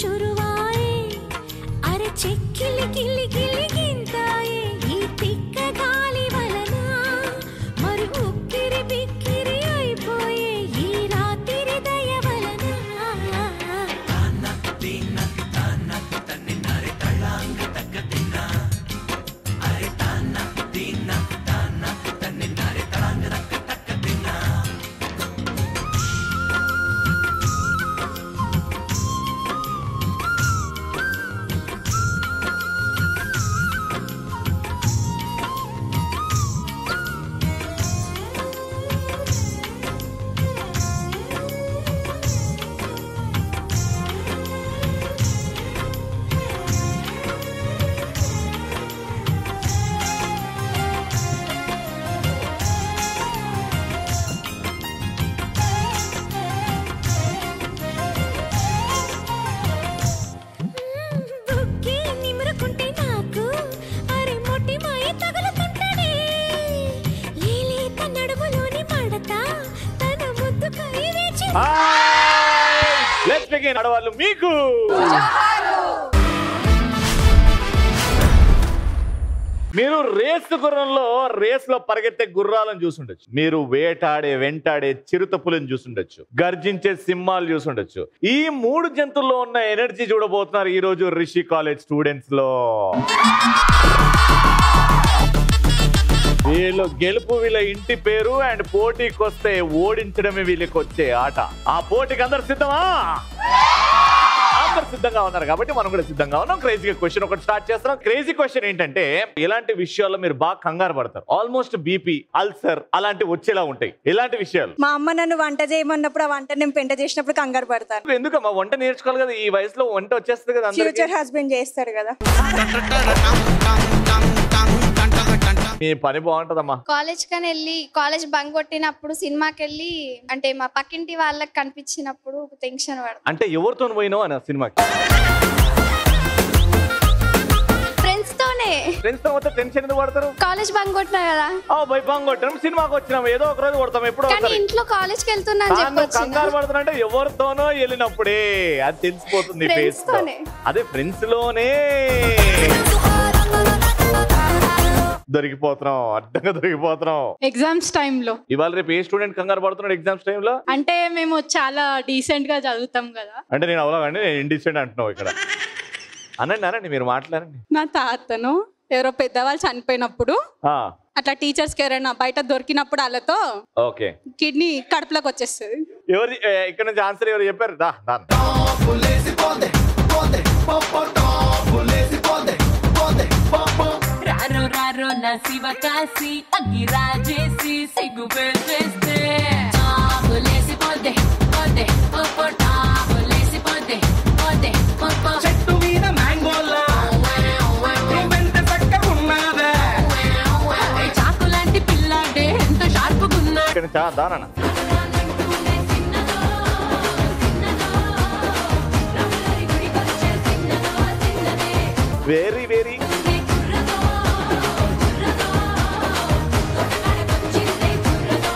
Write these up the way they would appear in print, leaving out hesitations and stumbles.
शुरुवाए अरे चिक्किली किली किली गिंताए ये तिक्क गाली वलना मरु उक्किरी बिक्किरी అయిపోయే ఈ రాత్రి దయ వలన తాన తిన్న తాన తన్నినారే తళాంగ తగ్గ తిన్న అరే తాన తిన్న తాన తన్నినారే తళాంగ తగ్గ తిన్న Let's begin. ఆడవాళ్ళు మీకు మీరు రేస్లో పరిగెత్తే గుర్రాలను చూసుండొచ్చు, మీరు వెంటాడే చిరుతపులను చూసుండొచ్చు, గర్జించే సింహాలు చూసుండొచ్చు. ఈ 3 జంతువుల్లో ఉన్న ఎనర్జీ చూడబోతున్నారు ఈ రోజు రిషి కాలేజ్ స్టూడెంట్స్ లో. వీళ్ళు గెలుపు వీళ్ళ ఇంటి పేరు అండ్ పోటీకి వస్తే ఓడించడమే వీళ్ళకి వచ్చే ఆట. ఆ పోటీకి అందరు సిద్ధమా? అందరు సిద్ధంగా ఉన్నారు కాబట్టి మనం కూడా సిద్ధంగా ఉన్నాం. క్రేజీగా క్వశ్చన్ ఒకటి స్టార్ట్ చేస్తున్నాం. క్రేజీ క్వశ్చన్ ఏంటంటే, ఇలాంటి విషయాల్లో మీరు బాగా కంగారు పడతారు, ఆల్మోస్ట్ బీపీ అల్సర్ అలాంటివి వచ్చేలా ఉంటాయి. ఇలాంటి విషయాలు మా అమ్మ నన్ను వంట చేయమన్నప్పుడు ఆ వంట నేను పెంట చేసినప్పుడు కంగారు పడతాను. ఎందుకమ్మా వంట నేర్చుకోవాలి కదా, ఈ వయసులో వంట వచ్చేస్తుంది కదా. ఫ్యూచర్ హస్బెండ్ చేస్తాడు కదా. మీ పని బాగుంటదమ్మా. కాలేజ్ కని వెళ్ళి కాలేజ్ బంక్ కొట్టినప్పుడు సినిమాకి వెళ్ళి అంటే మా పక్కింటి వాళ్ళకి కనిపించినప్పుడు టెన్షన్ పడతాను. అంటే ఎవరితో పోయినావు అని సినిమాకి? ఫ్రెండ్స్ తోనే. ఫ్రెండ్స్ తో పోతే టెన్షన్ ఎందుకు పడతారు? కాలేజ్ బంక్ కొట్టినా కదా. బంక్ కొట్టాం, సినిమాకి వచ్చినాం, ఏదో ఒక రోజు కొడతాం. ఎప్పుడో కానీ ఇంట్లో కాలేజ్ కి వెళ్తున్నా అని చెప్పొచ్చు. కంగారు పడుతున్నా ఎవరితోనో వెళ్ళినప్పుడే అది తెలిసిపోతుంది. ఫ్రెండ్స్ తోనే. అదే ఫ్రెండ్స్ లోనే దొరికిపోతున్నాం, అడ్డంగా దొరికిపోతున్నాం. ఎగ్జామ్స్ టైంలో ఇవాళ రేపు ఏ స్టూడెంట్ కంగారు పడుతున్నాడు ఎగ్జామ్స్ టైంలో? అంటే మేము చాలా డీసెంట్ గా చదువుతాం కదా. అంటే నేను అవలాగండి, నేను ఇండిసెంట్ అంటున్నావు ఇక్కడ. అనండి మీరు మాట్లాడండి. నా తాతను ఎవరో పెద్దవాళ్ళు చనిపోయినప్పుడు అట్లా టీచర్స్ కి ఎవరైనా బయట దొరికినప్పుడు వాళ్ళతో ఓకే కిడ్నీ కడుపులోకి వచ్చేస్తుంది. ఎవరు ఇక్కడ నుంచి ఆన్సర్ ఎవరు చెప్పారు? రారో నా శివ కాసి అగిరాజేసి సిగ్గు పెట్టేస్తే లేసిపోతే పోతే పోపో లేసిపోతే పోతే పోపో చెట్టు మీద మ్యాంగోలా వెంట చక్కగున్నాదా చాకు లాంటి పిల్లాడే ఎంత షార్పుగున్నా దానా వెరీ వెరీ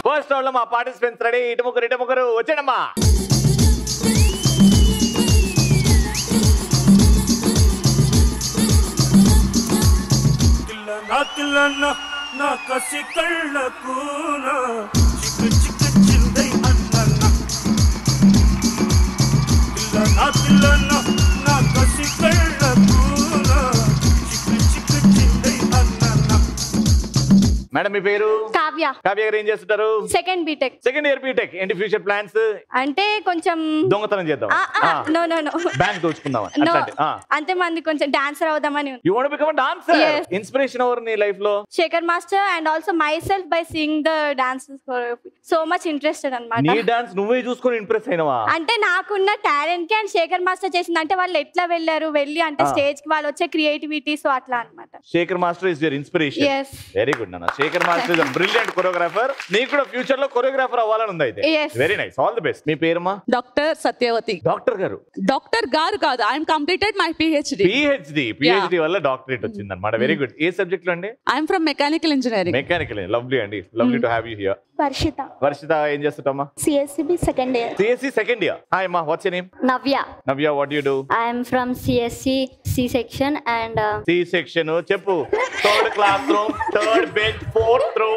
ఫస్ట్ రౌండ్ లో మా పార్టిసిపెంట్స్ రెడీ. ఇటు ముగ్గురు వచ్చాడమ్మా. నా కసి కళ్ళకు చిక్కు చిక్కు చిందై అన్న నా కసి కళ్ళకు చిక్కు చిక్కు చిందై అన్న. మేడం మీ పేరు? కావ్య. కావ్య గారు ఏం చేస్తుంటారు? Second BTech. Second year BTech. ఏంటి ఫ్యూచర్ ప్లాన్స్? అంటే కొంచెం దొంగతనం చేద్దాం, నో బ్యాంక్ దోచుకుందాం, అంతే మంది కొంచెం డాన్సర్ అవుదామని. You want to become a dancer? Inspiration ఎవరు నీ లైఫ్ లో? Shekhar master and also myself by seeing the dances so much interested అన్నమాట. నీ డాన్స్ నువ్వే చూసుకొని ఇంప్రెస్ అయినవా? అంటే నాకున్న టాలెంట్ కి అండ్ శేఖర్ మాస్టర్ చేసింది అంటే వాళ్ళు ఎట్లా వెళ్ళి అంటే స్టేజ్ కి వాళ్ళు వచ్చే క్రియేటివిటీ సో అట్లా అన్నమాట. Shekhar master is your inspiration. Very good నాన్న. Shekhar master is brilliant excellent choreographer. నీకు కూడా ఫ్యూచర్ లో కొరియోగ్రాఫర్ అవ్వాలని ఉంది అయితే. Very nice, all the best. మీ పేరుమా? డాక్టర్ సత్యవతి. డాక్టర్ గారు? డాక్టర్ గారు కాదు, ఐఎమ్ కంప్లీటెడ్ మై పిహెచ్డి వల్ల డాక్టరేట్ వచ్చింది అనమాట. Very good. ఏ సబ్జెక్ట్ లో అండి? I'm from mechanical engineering. Mechanical. Lovely అండి, lovely to have you here. Varshitha. Varshitha ఏం చేస్తుంటమ్మా? CSCB second year. CSC second year. Hi ma, what's your name? Navya. Navya, what do you do? I am from CSC C section and C section చెప్పు. Third class room, third bench, fourth రో.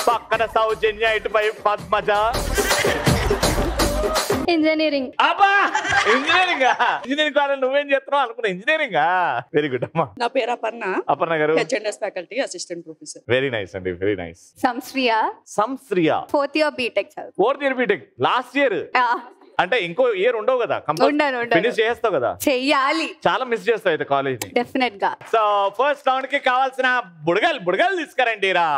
పక్కన సౌజన్య, ఇటుపై Padmaja. engineering. అబ్బా engineering. Engineering college నువ్వేం చేస్తున్నావు అనుకున్నా. Engineering. Very good అమ్మా. నా పేరు అపర్ణ. అపర్ణ గారు HNS faculty assistant professor. Very nice అండి, very nice. Samsriya. Samsriya 4th year BTech. 4th year BTech. Last year అంటే ఇంకో ఇయర్ ఉండవు కదా, ఫినిష్ చేస్తావు కదా. చెయ్యాలి. చాలా మిస్ చేస్తావు అయితే కాలేజ్ ని. డెఫినెట్ గా. సో ఫస్ట్ రౌండ్ కి కావాల్సిన బుడగలు తీసుకురండి రా.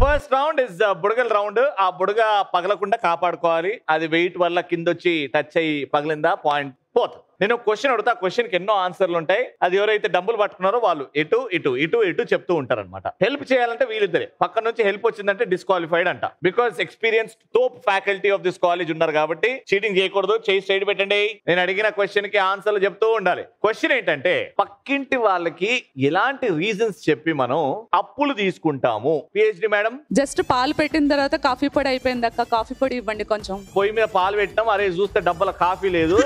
ఫస్ట్ రౌండ్ ఇస్ బుడగల్ రౌండ్. ఆ బుడగ పగలకుండా కాపాడుకోవాలి. అది వెయిట్ వల్ల కిందొచ్చి టచ్ అయ్యి పగిలిందా పాయింట్ పోతుంది. నేను క్వశ్చన్ అడుగుతా, క్వశ్చన్ కి ఎన్నో ఆన్సర్లు ఉంటాయి. అది ఎవరైతే డబ్బులు పట్టుకున్నారో వాళ్ళు ఇటు ఇటు ఇటు ఇటు చెప్తూ ఉంటారు అనమాట. హెల్ప్ చేయాలంటే వీళ్ళిద్దరే. పక్క నుంచి హెల్ప్ వచ్చిందంటే డిస్క్వాలిఫైడ్ అంట. Because experience top faculty of this college ఉన్నారు కాబట్టి చీటింగ్ చేయకూడదు. చేయి స్ట్రైట్ పెట్టండి. నేను అడిగిన క్వశ్చన్ కి ఆన్సర్లు చెప్తూ ఉండాలి. క్వశ్చన్ ఏంటంటే, పక్కింటి వాళ్ళకి ఎలాంటి రీజన్స్ చెప్పి మనం అప్పులు తీసుకుంటాము? PhD madam. జస్ట్ పాలు పెట్టిన తర్వాత కాఫీ పొడి అయిపోయింది అక్క, కాఫీ పొడి ఇవ్వండి కొంచెం. పొయ్యి మీద పాలు పెట్టినాం, అరే చూస్తే డబ్బల కాఫీ లేదు.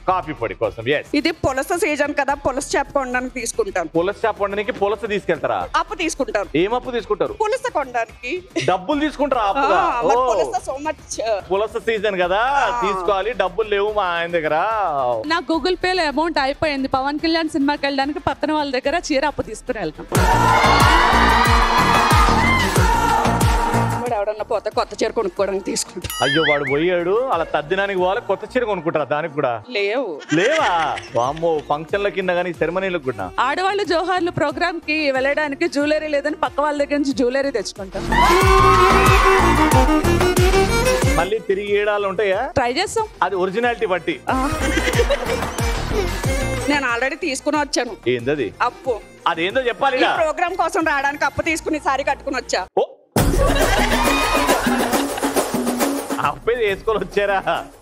కాఫీ పొడి కోసం. ఇది పులస సీజన్ కదా, పులస చేప కొనడానికి తీసుకుంటాను. పులస చేప కొనడానికి పులస తీసుకెళ్తారా? అప్పు తీసుకుంటారు. ఏం అప్పు తీసుకుంటారు? పులస కొనడానికి డబ్బులు తీసుకుంటారా? అప్పుగా? పులస సీజన్ కదా, తీసుకోవాలి. డబ్బులు లేవు మా ఆయన దగ్గర. నా గూగుల్ పే లో అమౌంట్ అయిపోయింది. పవన్ కళ్యాణ్ సినిమాకి వెళ్ళడానికి పక్కన వాళ్ళ దగ్గర చీర అప్పు తీసుకుని వెళ్తాం. ఎవడన్నా పోతే కొత్త చీర కొనుక్కోవడానికి తీసుకుంటాం. అయ్యో వాడు పోయాడు, అలా తద్దినానికి పోవాలి, కొత్త చీర కొనుక్కుంటారా? దానికి కూడా లేవా? వామ్మో, ఫంక్షన్ల కింద కానీ సెరమనీలకు కూడా. ఆడవాళ్ళు జోహార్లు ప్రోగ్రామ్ కి వెళ్ళడానికి జ్యువెలరీ లేదని పక్క వాళ్ళ దగ్గర నుంచి జ్యువెలరీ తెచ్చుకుంటాం. మళ్ళీ తిరిగి ఏడాలు ఉంటాయా? ట్రై చేస్తాం, అది ఒరిజినాలిటీ బట్టి. నేను ఆల్రెడీ తీసుకుని వచ్చాను. ఏందది? అప్పు. అదేందో చెప్పాలి. ప్రోగ్రామ్ కోసం రావడానికి అప్పు తీసుకుని సారీ కట్టుకుని వచ్చా. అప్పేది వేసుకొని వచ్చారా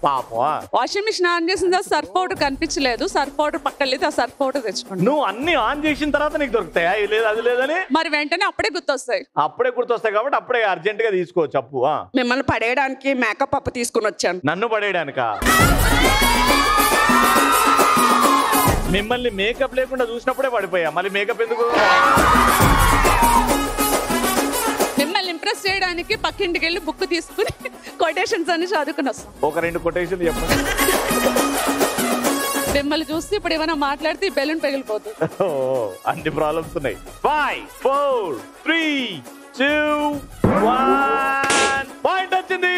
పాపం? వాషింగ్ మిషన్ ఆన్ చేసిన సర్ఫ్ పౌడర్ కనిపించలేదు. సర్ఫ్ పౌడర్ పక్కన లేదు, ఆ సర్ఫ్ పౌడర్ తెచ్చుకోండి. నువ్వు అన్ని ఆన్ చేసిన తర్వాత నీకు దొరుకుతాయా? లేదు అది లేదని మరి వెంటనే అప్పుడే గుర్తొస్తాయి. అప్పుడే గుర్తొస్తాయి కాబట్టి అప్పుడే అర్జెంట్ గా తీసుకోవచ్చు అప్పు. మిమ్మల్ని పడేయడానికి మేకప్ అప్పు తీసుకుని వచ్చాను. నన్ను పడేయడానికా? మిమ్మల్ని మేకప్ లేకుండా చూసినప్పుడే పడిపోయా, మళ్ళీ మేకప్ ఎందుకు? మిమ్మల్ని ఇంప్రెస్ చేయడానికి పక్కింటికి వెళ్ళి బుక్ తీసుకుని కొటేషన్స్ అన్ని చదువుకుని వస్తాం. ఒక 2 కొటేషన్ చెప్పండి. మిమ్మల్ని చూస్తే ఇప్పుడు ఏమైనా మాట్లాడితే బెలూన్ పగిలిపోతుంది. అన్ని ప్రాబ్లమ్స్ ఉన్నాయి. 5 4 3 2 1 పాయింట్ వచ్చింది.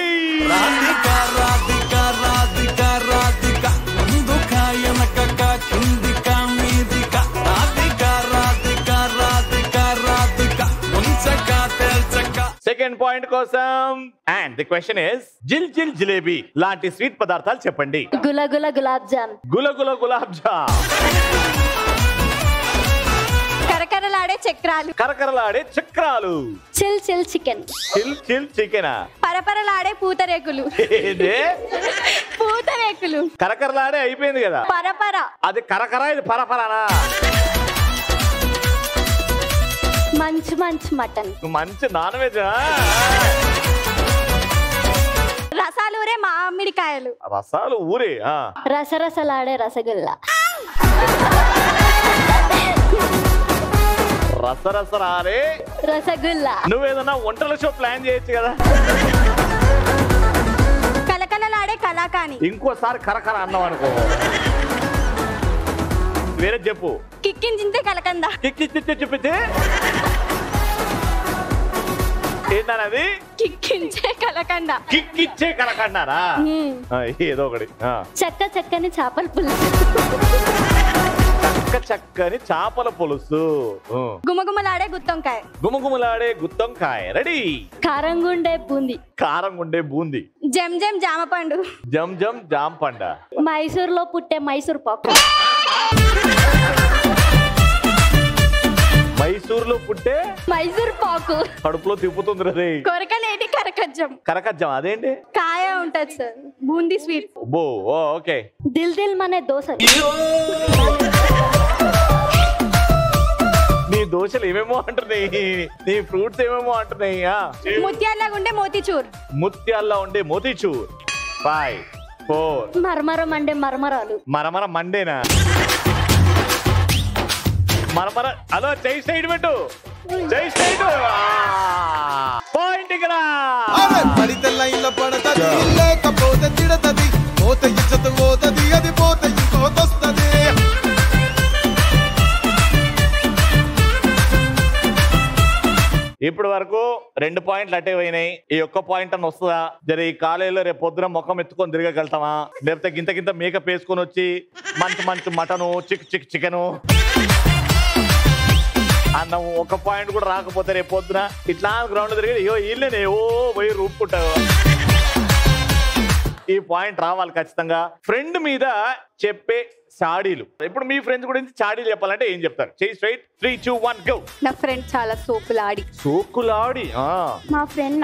సెకండ్ పాయింట్ కోసం. అండ్ ది క్వశ్చన్ ఇస్, జిల్ జిల్ జిలేబీ లాంటి స్వీట్ పదార్థాలు చెప్పండి. గులగుల గులాబ్ జామ్. గులగుల గులాబ్ జామ్. కరకరలాడే చక్రాలు. కరకరలాడే చక్రాలు. చిల్ చిల్ చికెన్. చిల్ చిల్ చికెన్. పరపరలాడే పూతరేకులు. పూతరేకులు. కరకరలాడే అయిపోయింది కదా. పరపర. అది కరకర, ఇది పరపరనా? మంచు మంచు మటన్. మంచి నాన్ వెజ్. రసాలు ఊరే మామిడికాయలు. రసాలు ఊరే. రసరసలాడే రసగుల్లా. రసరసరాలే రసగుల్లా. నువ్వేదన్నా వంటల షో ప్లాన్ చేయొచ్చు కదా. కలకలలాడే కలాకాని. ఇంకోసారి కరకర అన్నావు అనుకో. వేరే చెప్పు. కిక్కించింతే కలకంద. కిక్కిచ్చే చూపించే ఏంటన్నది? కిక్కించే కలకండ. కిక్కిచ్చే కలకండారా? ఏదో ఒకటి. చక్క చక్కని చేపల పులుసు. చక్క చక్కని చేపల పులుసు. గుమగుమలాడే గుత్తొంకాయ. గుమగుమలాడే గుత్తొంకాయ. రెడీ. కారంగుండే బూంది. కారంగుండే బూంది. జమ్ జమ్ జామ పండు. జమ్ జమ్ జామ పండ. మైసూర్లో పుట్టే మైసూర్ పాకు. మైసూరులో పుట్టే మైసూర్ పాకు, కడుపులో తిప్పుతుంది రే. కొరకనేటి కరకజ్జం, కరకజ్జం అదేంటి? కాయ ఉంటది సార్, బూందీ స్వీట్. బో ఓకే. దిల్ దిల్ మనే దోశ. నీ దోశలు ఏమేమో అంటున్నాయి, నీ ఫ్రూట్స్ ఏమేమో అంటున్నాయి. ముత్యాల్లా ఉండే మోతీచూర్. ముత్యాల్లో ఉండే మోతీచూర్. 5 4 మరమరం అంటే మరమరాలు. మరమర మండేనా? మరమర అలో జై సైడ్ పెట్టు, జై సైడ్ పాయింట్ ఇక్కడ. పడితే లైన్లో పడతది, లేకపోతే తిడతది, పోతే ఇచ్చత పోతది, అది పోతే ఇంకోతొస్తది. ఇప్పటి వరకు 2 పాయింట్లు అటే పోయినాయి. ఈ ఒక్క పాయింట్ అని వస్తుందా? జర ఈ కాలేజీలో రేపు పొద్దున ముఖం ఎత్తుకొని తిరగగలుగుతామా? లేకపోతే గింత మేకప్ వేసుకొని వచ్చి మంచి మటను చికెను అన్నం ఒక పాయింట్ కూడా రాకపోతే రేపు పొద్దున ఇట్లా గ్రౌండ్ తిరిగి అయ్యో వీళ్ళనే ఓ పోయి రూపుకుంటావు. ఈ పాయింట్ రావాలి ఖచ్చితంగా. ఫ్రెండ్ మీద చెప్పే చాడీలు. ఇప్పుడు మీ ఫ్రెండ్స్ గురించి చాడీలు చెప్పాలంటే ఏం చెప్తారు? చెయ్యి స్ట్రైట్. 3 2 1 గో. నా ఫ్రెండ్ చాలా సోకులాడి. మా ఫ్రెండ్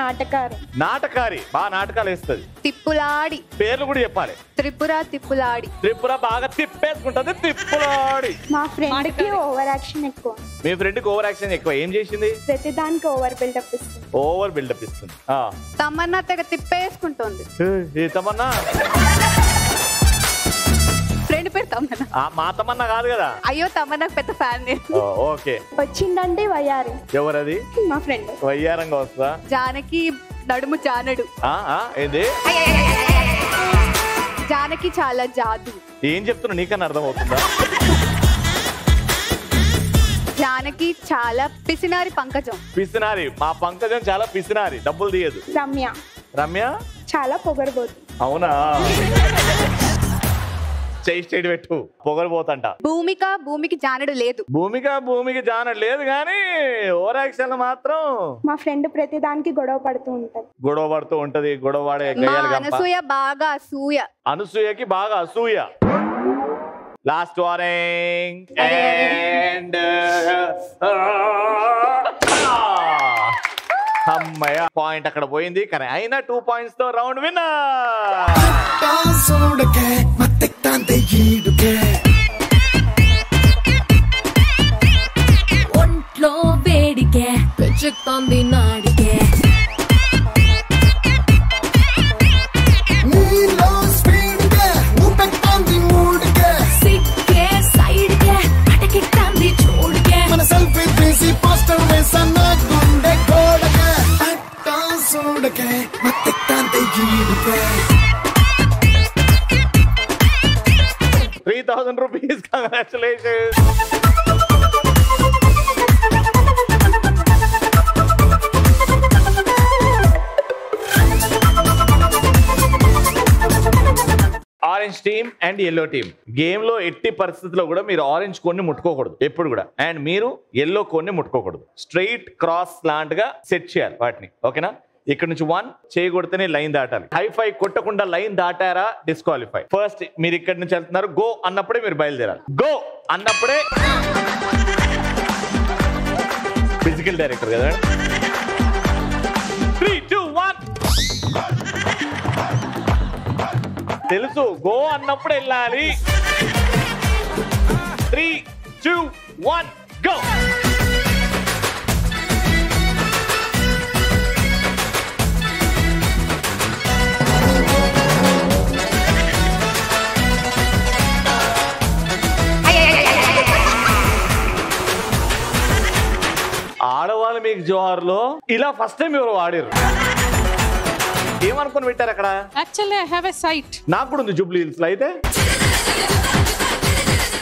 నాటకారి బాగా నాటకాలు వేస్తుంది. తిప్పులాడి. పేర్లు కూడా చెప్పాలి. తిప్పులాడి. త్రిపుర బాగా తిప్పేసుకుంటది. తిప్పులాడి. మా ఫ్రెండ్ కి ఓవర్ యాక్షన్ ఎక్కువ. మీ ఫ్రెండ్ కి ఓవర్ యాక్షన్ ఎక్కువ. ఏం చేసింది? ప్రతిదానికి ఓవర్ బిల్డప్ ఇస్తుంది. ఓవర్ బిల్డప్ ఇస్తుంది. తమన్నా తెగ తిప్పేసుకుంటుంది. ఏ తమన్నా? ఫ్రెండ్ పేరు తమన్నా. మా తమన్నా కాదు కదా. అయ్యో తమన్నాకు పెద్ద ఫ్యాన్. ఓకే. వచ్చిందంటే వయ్యారు. ఎవరది? మా ఫ్రెండ్. వయ్యారంగా వస్తా. జానకి నడుము జానడు. ఏంది? జానకి చాలా జాదు. ఏం చెప్తున్నా నీకన్నా అర్థం అవుతుందా? జానకి చాలా పిసినారి పంకజం. పిసినారి. మా పంకజం చాలా పిసినారి, డబ్బులు తీయదు. రమ్య చాలా పొగరబోతు. అవునా? చెయ్యి స్టేట్ పెట్టు. పొగరబోతంట. భూమికి జానడు లేదు. భూమికి జానడు లేదు కానీ ఓవర్ యాక్షన్ మాత్రం మా ఫ్రెండ్ ప్రతిదానికి గొడవ పడుతూ ఉంటది. గొడవ వాడే గయ్యాలి గంప. అనసూయ బాగా అసూయ. అనసూయకి బాగా అసూయ. లాస్ట్ వార్నింగ్ అండ్ అమ్మయ్య పాయింట్ అక్కడ పోయింది. కానీ అయినా 2 పాయింట్స్ తో రౌండ్ విన్నర్. ఒంట్లో వేడికే పెంచుతోంది నాడికే. సిక్కే సైడ్ కే అటకెక్కంది చూడుకే. మన సెల్ఫీ తీసి పోస్టర్ వేసన్నా గుండె గోడకే. అట్టా చూడకే మత్తెక్కంది ఈడుకే. 3000 rupees. Congratulations. Orange team and yellow team game లో ఎట్టి పరిస్థితుల్లో కూడా మీరు ఆరెంజ్ కోన్ని ముట్టుకోకూడదు ఎప్పుడు కూడా. అండ్ మీరు ఎల్లో కోన్ని ముట్టుకోకూడదు. స్ట్రైట్ క్రాస్ లాంటిగా సెట్ చేయాలి వాటిని. ఓకేనా? ఇక్కడ నుంచి 1 చేయకూడితేనే లైన్ దాటాలి. హైఫై కొట్టకుండా లైన్ దాటారా డిస్క్వాలిఫై. ఫస్ట్ మీరు ఇక్కడ నుంచి వెళ్తున్నారు. గో అన్నప్పుడే మీరు బయలుదేరాలి. గో అన్నప్పుడే ఫిజికల్ డైరెక్టర్ కదా. 3 2 1 తెలుసు. గో అన్నప్పుడు వెళ్ళాలి. 3 2 1 గో. ఆడవాళ్ళు మీకు జోహార్లో ఇలా ఫస్ట్ టైం ఎవరు వాడారు? ఏమనుకుని పెట్టారు అక్కడ? Actually I have a sight. నాకు కూడా ఉంది జూబ్లీ హిల్స్ లో. అయితే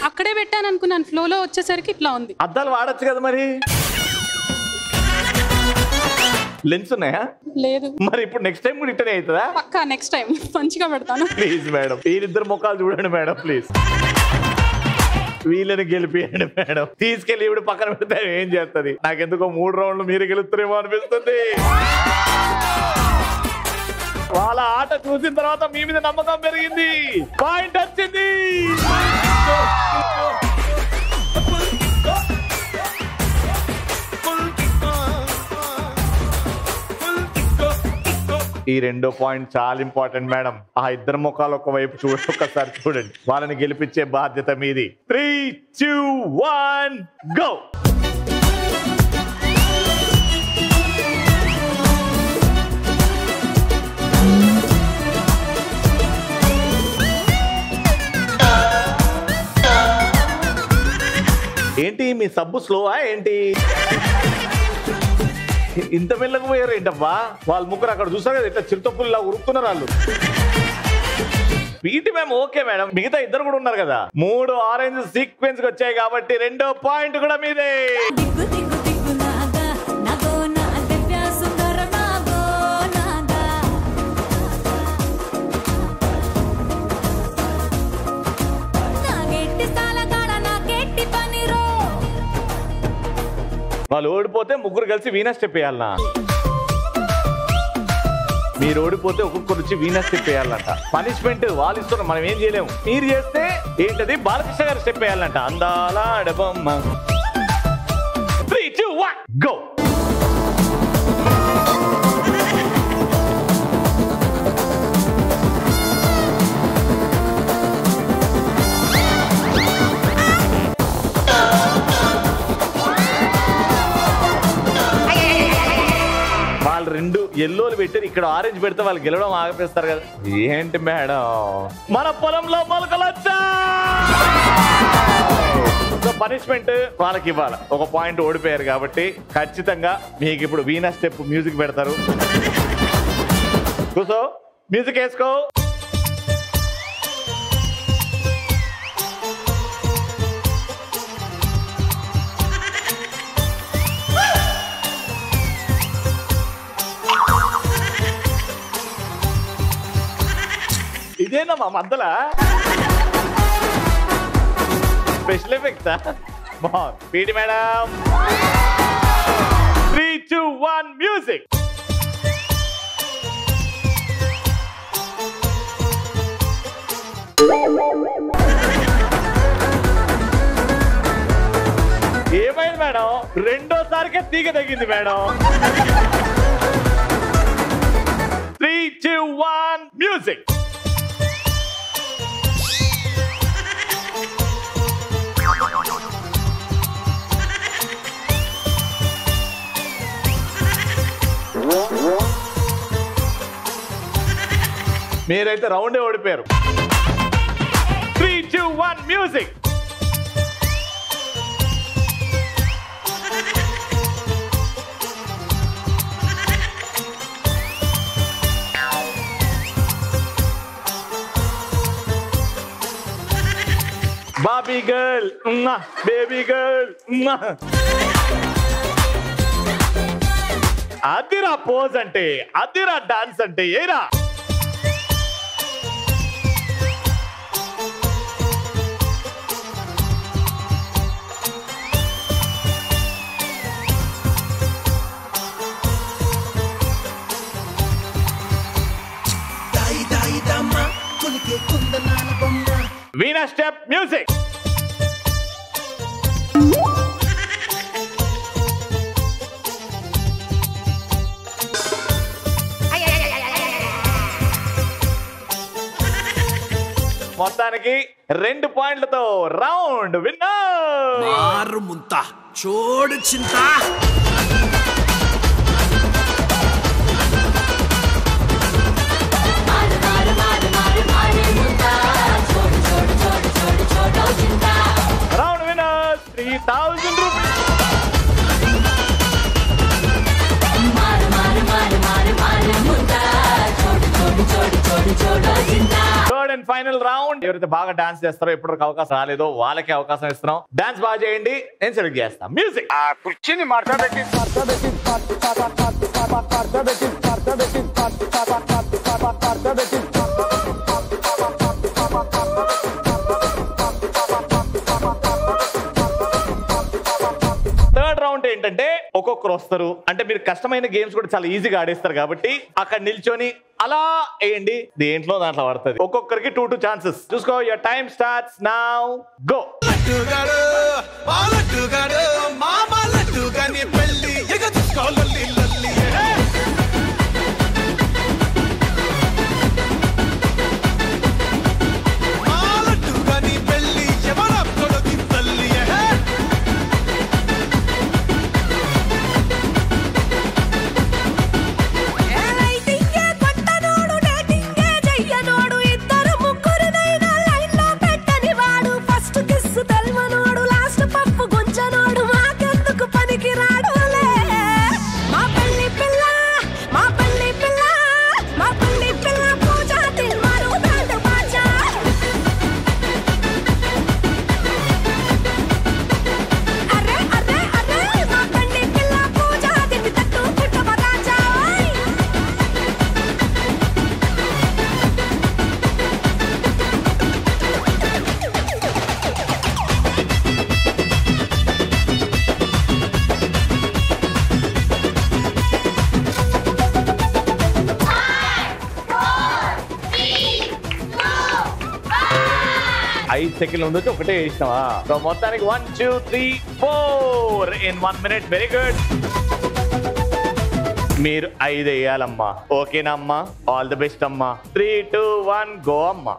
అక్కడే పెట్టాను అనుకున్నాను. ఫ్లోలో వచ్చేసరికి ఇట్లా ఉంది. అద్దాలు వాడచ్చు కదా మరి. లెన్స్ ఉన్నాయా? లేదు. మరి ఇప్పుడు నెక్స్ట్ టైం కూడా ఇట్టనే అవుతుందా? పక్కా నెక్స్ట్ టైం మంచిగా పెడతాను. ప్లీజ్ మేడం, వీరిద్దరు ముఖాలు చూడండి మేడం ప్లీజ్. వీళ్ళని గెలిపియండి మేడం. తీసుకెళ్ళి ఇప్పుడు పక్కన పెడితే ఏం చేస్తుంది? నాకెందుకో 3 రౌండ్లు మీరు గెలుస్తారేమో అనిపిస్తుంది. వాళ్ళ ఆట చూసిన తర్వాత మీ మీద నమ్మకం పెరిగింది. పాయింట్ వచ్చింది. ఈ 2వ పాయింట్ చాలా ఇంపార్టెంట్ మేడం. ఆ ఇద్దరు ముఖాలు ఒకవైపు ఒక్కసారి చూడండి. వాళ్ళని గెలిపించే బాధ్యత మీది. 3, 2, 1 గో. ఏంటి మీ సబ్బు స్లోవా ఏంటి? ఇంత మెల్లగా పోయారు ఏంటబ్బా? వాళ్ళ ముగ్గురు అక్కడ చూసారు కదా, ఇట్లా చిరుతపుల్లా ఉరుకుతున్నారు వాళ్ళు. పీటీ మ్యామ్ ఓకే మేడం, మిగతా ఇద్దరు కూడా ఉన్నారు కదా. 3 ఆరెంజ్ సీక్వెన్స్ వచ్చాయి కాబట్టి 2వ పాయింట్ కూడా మీదే. వాళ్ళు ఓడిపోతే ముగ్గురు కలిసి వీనస్ స్టెప్ వేయాలన్నా? మీరు ఓడిపోతే ఒక్కొక్కరు వచ్చి వీనస్ స్టెప్ వేయాలంట. పనిష్మెంట్ వాళ్ళు ఇస్తున్నారు, మనం ఏం చేయలేము. మీరు చేస్తే ఏంటది, బాలకృష్ణ గారు స్టెప్ వేయాలంట. అందాల ఆడబొమ్మ. 3, 2, 1 గో. వాళ్ళు 2 ఎల్లోలు పెట్టారు, ఇక్కడ ఆరెంజ్ పెడితే వాళ్ళు గెలవడం ఆగిపిస్తారు కదా. ఏంటి మేడం, మన పొలంలో మొలకలొచ్చా. పనిష్మెంట్ వాళ్ళకి ఇవ్వాలి. 1 పాయింట్ ఓడిపోయారు కాబట్టి ఖచ్చితంగా మీకు ఇప్పుడు వీనస్ స్టెప్ మ్యూజిక్ పెడతారు. కూసో, మ్యూజిక్ వేసుకో. ఇదేనా మా మధ్యలో స్పెషల్ ఎఫెక్టా? PT madam. 3, 2, 1 మ్యూజిక్. ఏమైంది మేడం? 2వసారికే తీగ తగ్గింది మేడం. 3, 2, 1 మ్యూజిక్. మీరైతే రౌండే ఓడిపోయారు. 3, 2, 1 music. Bobby girl, baby girl. అదిరా పోజ్ అంటే, అదిరా డాన్స్ అంటే. ఏరా వీనస్ స్టెప్ మ్యూజిక్. మొత్తానికి 2 పాయింట్లతో రౌండ్ విన్నర్. మారు ముంత చోడు చింత. Round winner 3000 rupees. Third and final round. ఎవరైతే బాగా డాన్స్ చేస్తారో, ఎప్పటివరకు అవకాశం రాలేదో వాళ్ళకి అవకాశం ఇస్తున్నాం. డాన్స్ బాగా చేయండి, నేను సెలెక్ట్ చేస్తాను. మ్యూజిక్. కుర్చీని థర్డ్ రౌండ్ ఏంటంటే ఒక్కొక్కరు వస్తారు. అంటే మీరు కష్టమైన గేమ్స్ కూడా చాలా ఈజీగా ఆడేస్తారు కాబట్టి అక్కడ నిల్చొని అలా వేయండి, దేంట్లో దాంట్లో పడుతుంది. ఒక్కొక్కరికి 2 ఛాన్సెస్. చూసుకో. Your time starts now. Go. 5 సెకండ్ల ముందు వచ్చి ఒకటే వేసినావా? సో మొత్తానికి 1 2 3 4 in 1 minute. Very good. మీరు 5 వేయాలమ్మా. ఓకేనమ్మా? ఆల్ ది బెస్ట్ అమ్మా. 3 2 1 గో అమ్మా.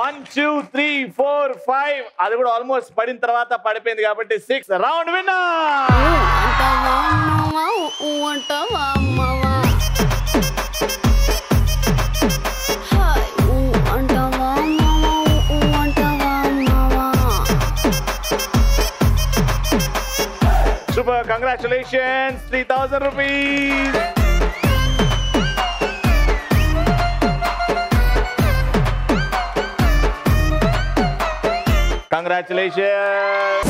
One, 2, 3, 4, 5. అది కూడా ఆల్మోస్ట్ పడిన తర్వాత పడిపోయింది కాబట్టి 6 round winner. Super, congratulations. 3000 rupees. Congratulations.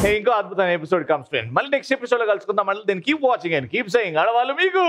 ఇంకో అద్భుతమైన ఎపిసోడ్ కమ్స్ ఫ్రెండ్. మళ్ళీ నెక్స్ట్ ఎపిసోడ్ లో కలుసుకుందాం. మళ్ళీ దీన్ని keep watching and keep saying ఆడవాళ్ళు మీకు